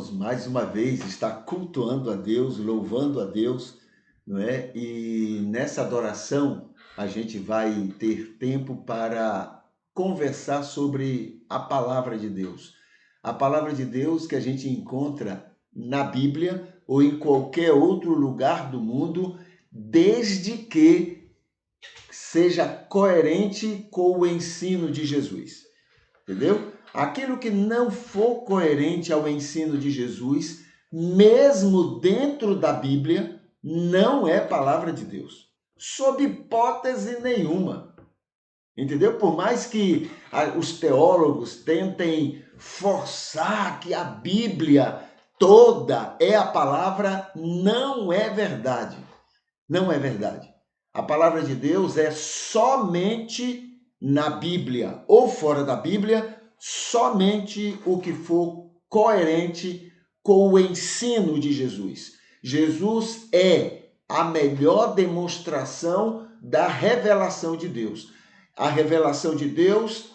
vamos mais uma vez estar cultuando a Deus, louvando a Deus, não é? E nessa adoração a gente vai ter tempo para conversar sobre a palavra de Deus. A palavra de Deus que a gente encontra na Bíblia ou em qualquer outro lugar do mundo, desde que seja coerente com o ensino de Jesus. Entendeu? Aquilo que não for coerente ao ensino de Jesus, mesmo dentro da Bíblia, não é palavra de Deus. Sob hipótese nenhuma. Entendeu? Por mais que os teólogos tentem forçar que a Bíblia toda é a palavra, não é verdade. Não é verdade. A palavra de Deus é somente na Bíblia ou fora da Bíblia, somente o que for coerente com o ensino de Jesus. Jesus é a melhor demonstração da revelação de Deus. A revelação de Deus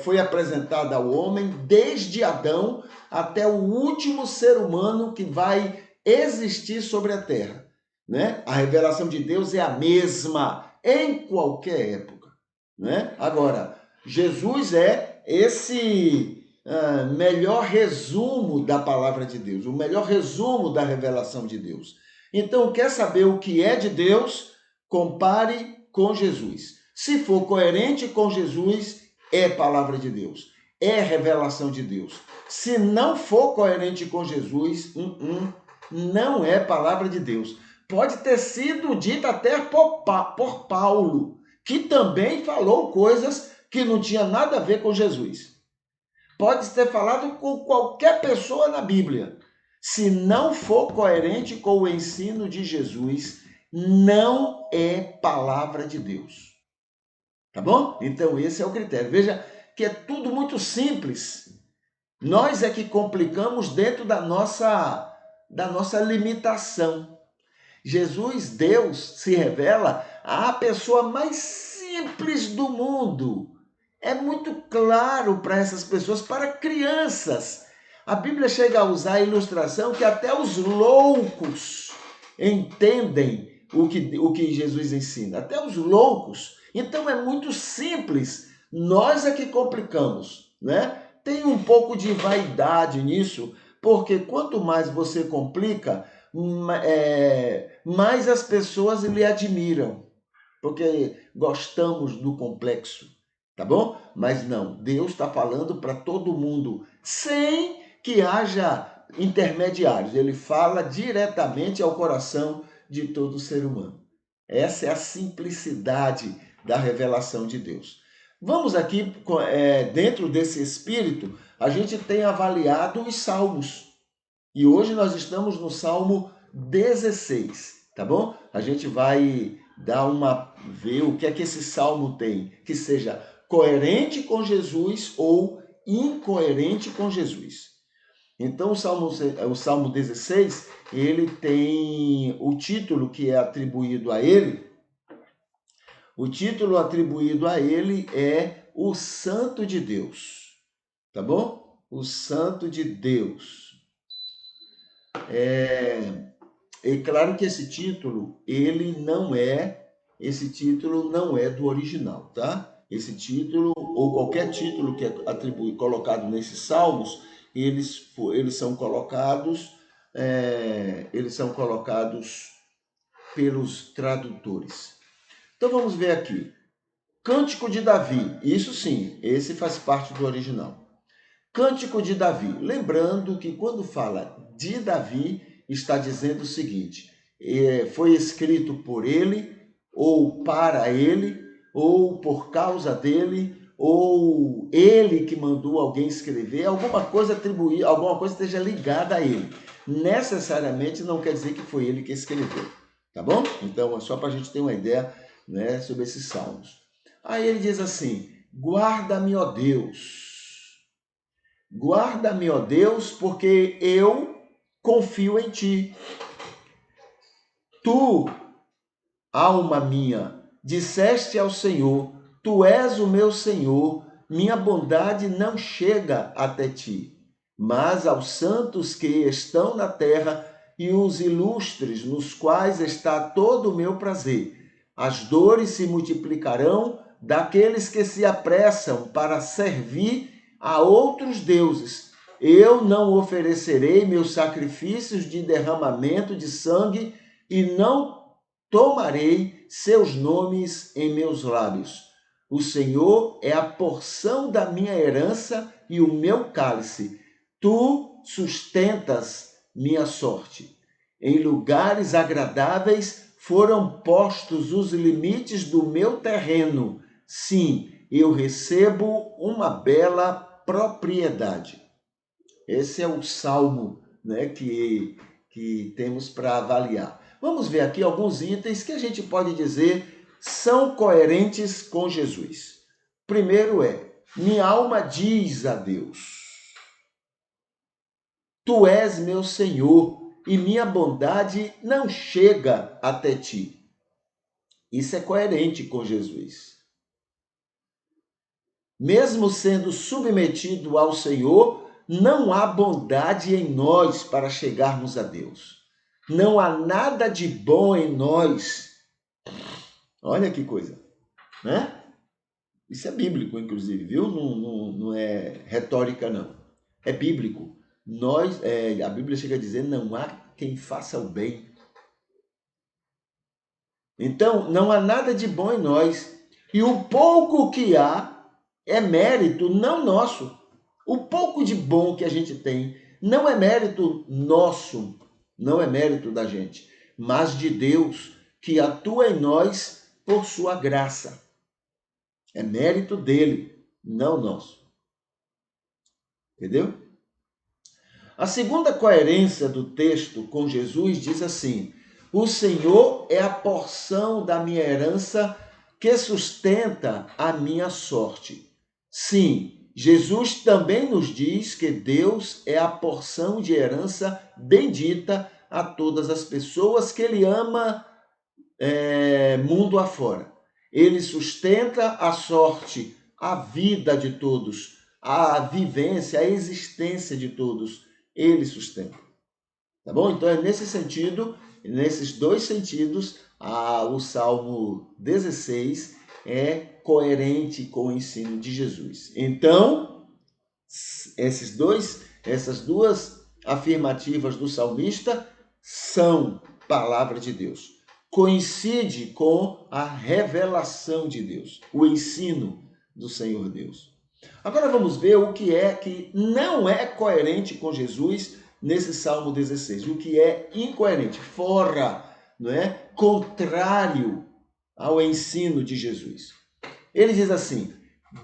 foi apresentada ao homem desde Adão até o último ser humano que vai existir sobre a terra. Né? A revelação de Deus é a mesma em qualquer época. Né? Agora, Jesus é esse melhor resumo da palavra de Deus, o melhor resumo da revelação de Deus. Então, quer saber o que é de Deus? Compare com Jesus. Se for coerente com Jesus, é palavra de Deus, é revelação de Deus. Se não for coerente com Jesus, não é palavra de Deus. Pode ter sido dita até por Paulo, que também falou coisas que não tinha nada a ver com Jesus. Pode ter falado com qualquer pessoa na Bíblia. Se não for coerente com o ensino de Jesus, não é palavra de Deus. Tá bom? Então esse é o critério. Veja que é tudo muito simples. Nós é que complicamos dentro da nossa limitação. Jesus, Deus, se revela à pessoa mais simples do mundo. É muito claro para essas pessoas, para crianças. A Bíblia chega a usar a ilustração que até os loucos entendem o que Jesus ensina. Até os loucos. Então é muito simples. Nós é que complicamos, né? Tem um pouco de vaidade nisso, porque quanto mais você complica, mais as pessoas lhe admiram, porque gostamos do complexo, tá bom? Mas não, Deus está falando para todo mundo, sem que haja intermediários. Ele fala diretamente ao coração de todo ser humano. Essa é a simplicidade da revelação de Deus. Vamos aqui, dentro desse espírito, a gente tem avaliado os salmos. E hoje nós estamos no Salmo 16, tá bom? A gente vai ver o que é que esse salmo tem, que seja coerente com Jesus ou incoerente com Jesus. Então o Salmo 16, ele tem o título que é atribuído a ele. O título atribuído a ele é o Santo de Deus, tá bom? O Santo de Deus. É claro que esse título não é do original, tá? Esse título ou qualquer título que é colocado nesses salmos, eles são colocados pelos tradutores. Então vamos ver aqui. Cântico de Davi, isso sim, esse faz parte do original. Cântico de Davi, lembrando que quando fala de Davi, está dizendo o seguinte, foi escrito por ele, ou para ele, ou por causa dele, ou ele que mandou alguém escrever, alguma coisa esteja ligada a ele. Necessariamente não quer dizer que foi ele que escreveu, tá bom? Então é só para a gente ter uma ideia, né, sobre esses salmos. Aí ele diz assim, guarda-me, ó Deus. Guarda-me, ó Deus, porque eu confio em ti. Tu, alma minha, disseste ao Senhor, tu és o meu Senhor, minha bondade não chega até ti. mas aos santos que estão na terra e os ilustres, nos quais está todo o meu prazer. As dores se multiplicarão daqueles que se apressam para servir a outros deuses. Eu não oferecerei meus sacrifícios de derramamento de sangue e não tomarei seus nomes em meus lábios. O Senhor é a porção da minha herança e o meu cálice. Tu sustentas minha sorte. Em lugares agradáveis foram postos os limites do meu terreno. Sim, eu recebo uma bela propriedade. Esse é o salmo, né, que temos para avaliar. Vamos ver aqui alguns itens que a gente pode dizer são coerentes com Jesus. Primeiro minha alma diz a Deus: Tu és meu Senhor e minha bondade não chega até ti. Isso é coerente com Jesus. Mesmo sendo submetido ao Senhor, não há bondade em nós para chegarmos a Deus. Não há nada de bom em nós. Olha que coisa, né? Isso é bíblico, inclusive, viu? Não é retórica, não. É bíblico. A Bíblia chega a dizer, não há quem faça o bem. Então, não há nada de bom em nós. E o pouco que há é mérito não nosso. O pouco de bom que a gente tem não é mérito nosso, não é mérito da gente, mas de Deus, que atua em nós por sua graça. É mérito dele, não nosso. Entendeu? A segunda coerência do texto com Jesus diz assim: o Senhor é a porção da minha herança que sustenta a minha sorte. Sim, Jesus também nos diz que Deus é a porção de herança bendita a todas as pessoas que Ele ama mundo afora. Ele sustenta a sorte, a vida de todos, a vivência, a existência de todos. Ele sustenta. Tá bom? Então é nesse sentido, nesses dois sentidos, o Salmo 16 é coerente com o ensino de Jesus. Então, essas duas afirmativas do salmista são palavra de Deus. Coincide com a revelação de Deus, o ensino do Senhor Deus. Agora vamos ver o que é que não é coerente com Jesus nesse Salmo 16. O que é incoerente, fora, não é? Contrário ao ensino de Jesus. Ele diz assim: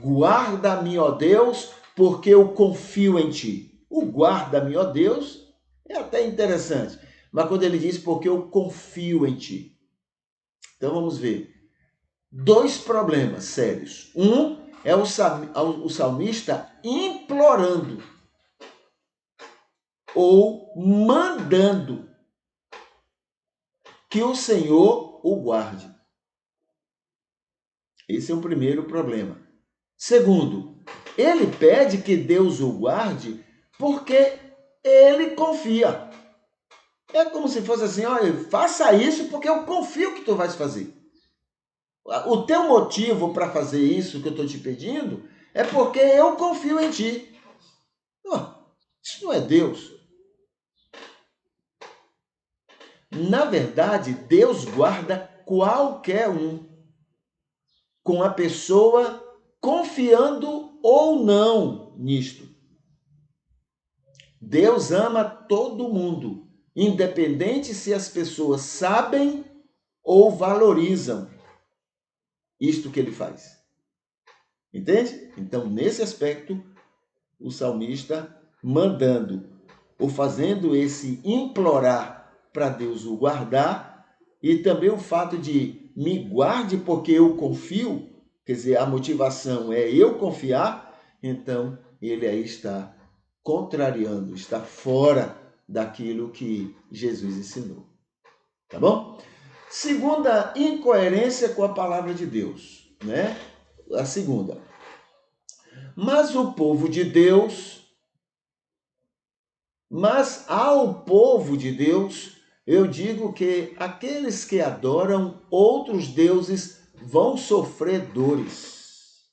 guarda-me, ó Deus, porque eu confio em ti. O guarda-me, ó Deus, é até interessante. Mas quando ele diz porque eu confio em ti. Então vamos ver. Dois problemas sérios. Um é o salmista implorando ou mandando que o Senhor o guarde. Esse é o primeiro problema. Segundo, ele pede que Deus o guarde porque ele confia. É como se fosse assim, olha, faça isso porque eu confio que tu vais fazer. O teu motivo para fazer isso que eu estou te pedindo é porque eu confio em ti. Isso não é Deus. Na verdade, Deus guarda qualquer um, com a pessoa confiando ou não nisto. Deus ama todo mundo, independente se as pessoas sabem ou valorizam isto que ele faz. Entende? Então, nesse aspecto, o salmista mandando ou fazendo esse implorar para Deus o guardar, e também o fato de me guarde porque eu confio, quer dizer, a motivação é eu confiar, então ele aí está contrariando, está fora daquilo que Jesus ensinou. Tá bom? Segunda incoerência com a palavra de Deus, né? A segunda. Mas o povo de Deus Mas ao povo de Deus, eu digo que aqueles que adoram outros deuses vão sofrer dores.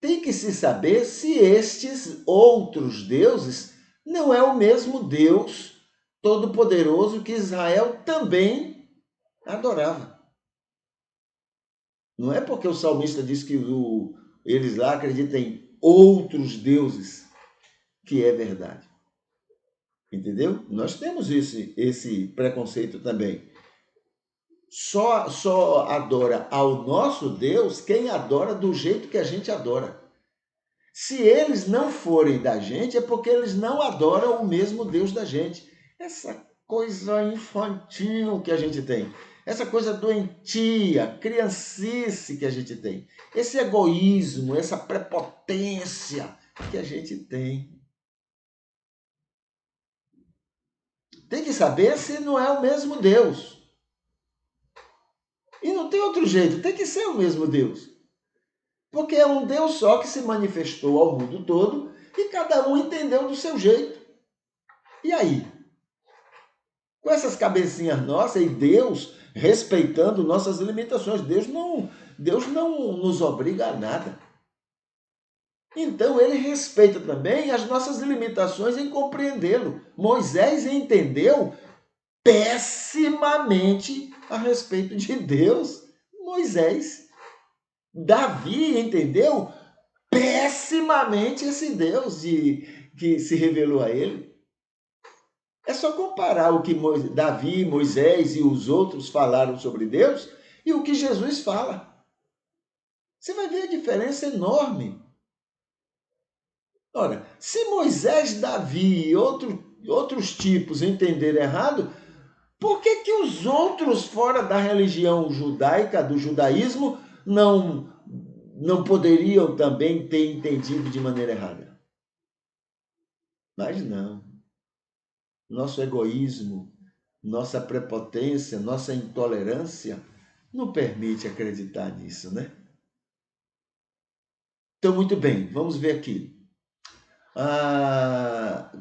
Tem que se saber se estes outros deuses não é o mesmo Deus Todo-Poderoso que Israel também adorava. Não é porque o salmista diz que eles lá acreditam em outros deuses que é verdade. Entendeu? Nós temos esse preconceito também. Só adora ao nosso Deus quem adora do jeito que a gente adora. Se eles não forem da gente, é porque eles não adoram o mesmo Deus da gente. Essa coisa infantil que a gente tem, essa coisa doentia, criancice que a gente tem, esse egoísmo, essa prepotência que a gente tem. Tem que saber se não é o mesmo Deus. E não tem outro jeito, tem que ser o mesmo Deus. Porque é um Deus só que se manifestou ao mundo todo e cada um entendeu do seu jeito. E aí? Com essas cabecinhas nossas e Deus respeitando nossas limitações, Deus não nos obriga a nada. Então ele respeita também as nossas limitações em compreendê-lo. Moisés entendeu pessimamente a respeito de Deus. Moisés. Davi entendeu pessimamente esse Deus que se revelou a ele. É só comparar o que Davi, Moisés e os outros falaram sobre Deus e o que Jesus fala. Você vai ver a diferença enorme. Ora, se Moisés, Davi e outros tipos entenderam errado, por que os outros fora da religião judaica, do judaísmo, não poderiam também ter entendido de maneira errada? Mas não. Nosso egoísmo, nossa prepotência, nossa intolerância não permite acreditar nisso, né? Então, muito bem, vamos ver aqui.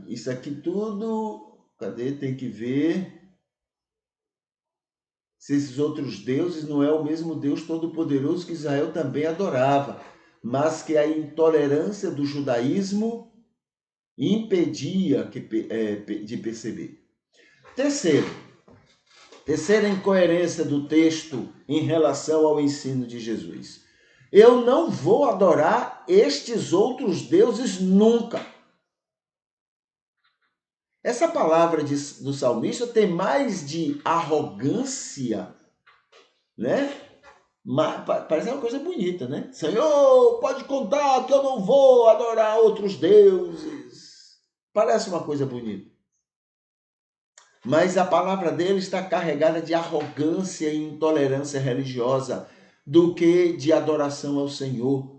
Isso aqui tudo, cadê? Tem que ver se esses outros deuses não é o mesmo Deus Todo-Poderoso que Israel também adorava, mas que a intolerância do judaísmo impedia de perceber. Terceira incoerência do texto em relação ao ensino de Jesus. Eu não vou adorar estes outros deuses nunca. Essa palavra do salmista tem mais de arrogância, né? Parece uma coisa bonita, né? Senhor, pode contar que eu não vou adorar outros deuses. Parece uma coisa bonita. Mas a palavra dele está carregada de arrogância e intolerância religiosa do que de adoração ao Senhor,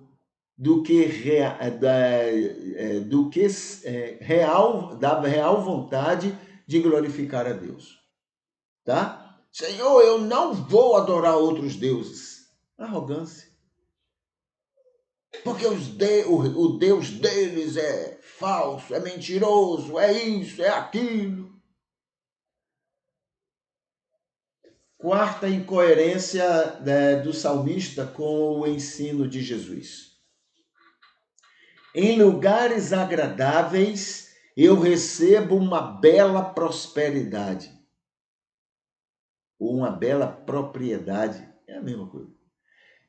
da real vontade de glorificar a Deus. Tá? Senhor, eu não vou adorar outros deuses. Arrogância. Porque o Deus deles é falso, é mentiroso, é isso, é aquilo. Quarta incoerência, né, do salmista com o ensino de Jesus. Em lugares agradáveis eu recebo uma bela prosperidade. Ou uma bela propriedade. É a mesma coisa.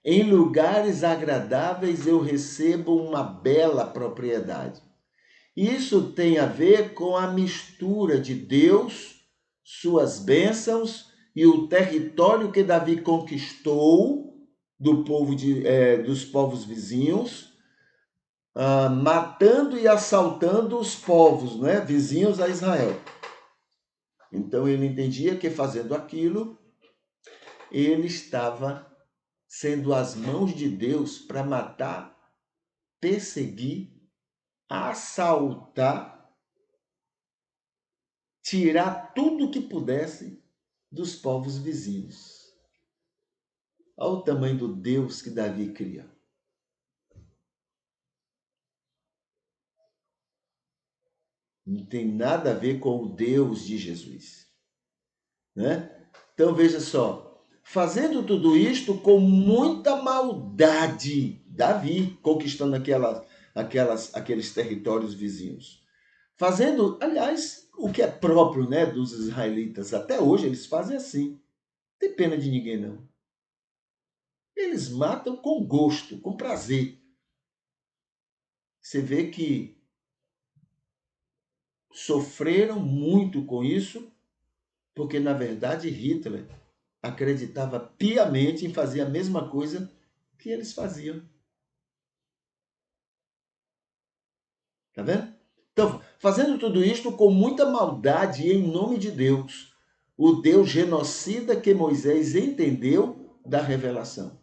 Em lugares agradáveis eu recebo uma bela propriedade. Isso tem a ver com a mistura de Deus, suas bênçãos e o território que Davi conquistou dos povos vizinhos, matando e assaltando os povos, né, vizinhos a Israel. Então ele entendia que fazendo aquilo, ele estava sendo as mãos de Deus para matar, perseguir, assaltar, tirar tudo que pudesse dos povos vizinhos. Olha o tamanho do Deus que Davi cria. Não tem nada a ver com o Deus de Jesus, né? Então veja só, fazendo tudo isto com muita maldade, Davi conquistando aqueles territórios vizinhos. Fazendo, aliás, o que é próprio, né, dos israelitas. Até hoje eles fazem assim. Não tem pena de ninguém, não. Eles matam com gosto, com prazer. Você vê que sofreram muito com isso, porque, na verdade, Hitler acreditava piamente em fazer a mesma coisa que eles faziam. Tá vendo? Então, fazendo tudo isto com muita maldade e em nome de Deus, o Deus genocida que Moisés entendeu da revelação.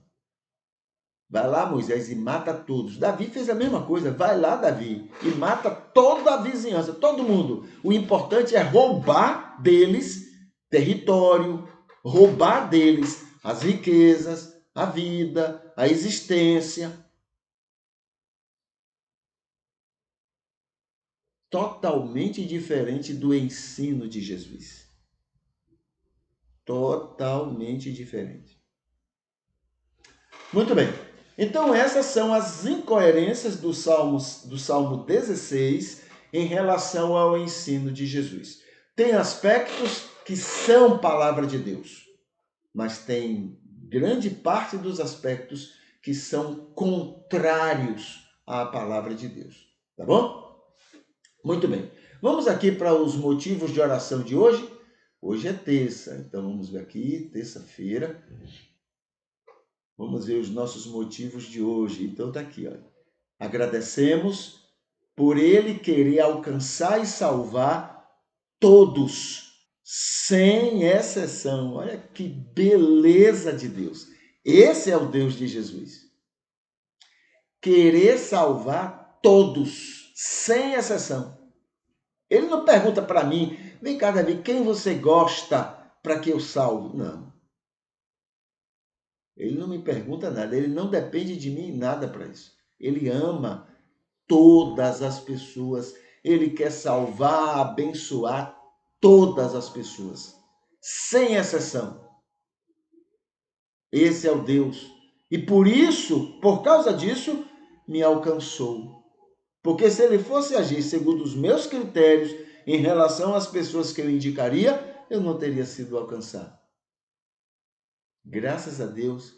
Vai lá, Moisés, e mata todos. Davi fez a mesma coisa. Vai lá, Davi, e mata toda a vizinhança, todo mundo. O importante é roubar deles território, roubar deles as riquezas, a vida, a existência. Totalmente diferente do ensino de Jesus. Totalmente diferente. Muito bem. Então, essas são as incoerências do Salmo 16 em relação ao ensino de Jesus. Tem aspectos que são palavra de Deus, mas tem grande parte dos aspectos que são contrários à palavra de Deus. Tá bom? Muito bem. Vamos aqui para os motivos de oração de hoje. Hoje é terça, então vamos ver aqui, terça-feira. Vamos ver os nossos motivos de hoje. Então tá aqui, olha. Agradecemos por ele querer alcançar e salvar todos, sem exceção. Olha que beleza de Deus. Esse é o Deus de Jesus. Querer salvar todos, sem exceção. Ele não pergunta para mim, vem cá, Davi, quem você gosta para que eu salve? Não. Ele não me pergunta nada, ele não depende de mim em nada para isso. Ele ama todas as pessoas, ele quer salvar, abençoar todas as pessoas, sem exceção. Esse é o Deus. E por isso, por causa disso, me alcançou. Porque se ele fosse agir segundo os meus critérios em relação às pessoas que eu indicaria, eu não teria sido alcançado. Graças a Deus,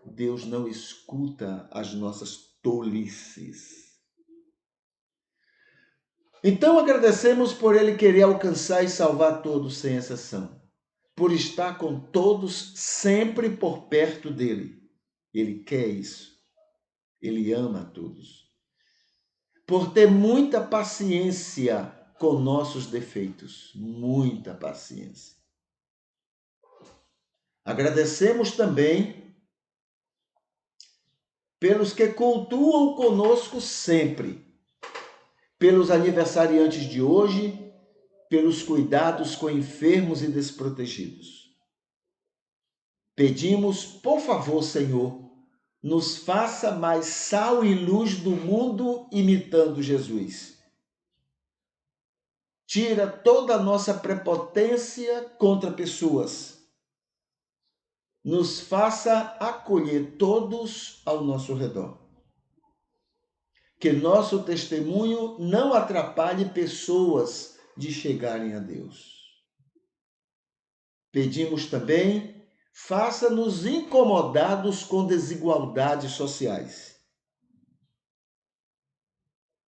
Deus não escuta as nossas tolices. Então agradecemos por ele querer alcançar e salvar todos sem exceção, por estar com todos sempre por perto dele. Ele quer isso. Ele ama a todos. Por ter muita paciência com nossos defeitos, muita paciência. Agradecemos também pelos que cultuam conosco sempre, pelos aniversariantes de hoje, pelos cuidados com enfermos e desprotegidos. Pedimos, por favor, Senhor, nos faça mais sal e luz do mundo imitando Jesus. Tira toda a nossa prepotência contra pessoas. Nos faça acolher todos ao nosso redor. Que nosso testemunho não atrapalhe pessoas de chegarem a Deus. Pedimos também, faça-nos incomodados com desigualdades sociais.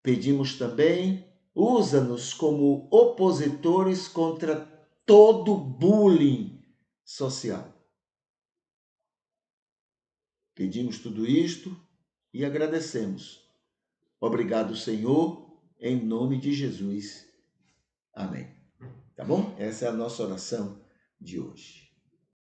Pedimos também, usa-nos como opositores contra todo bullying social. Pedimos tudo isto e agradecemos. Obrigado, Senhor, em nome de Jesus. Amém. Tá bom? Essa é a nossa oração de hoje.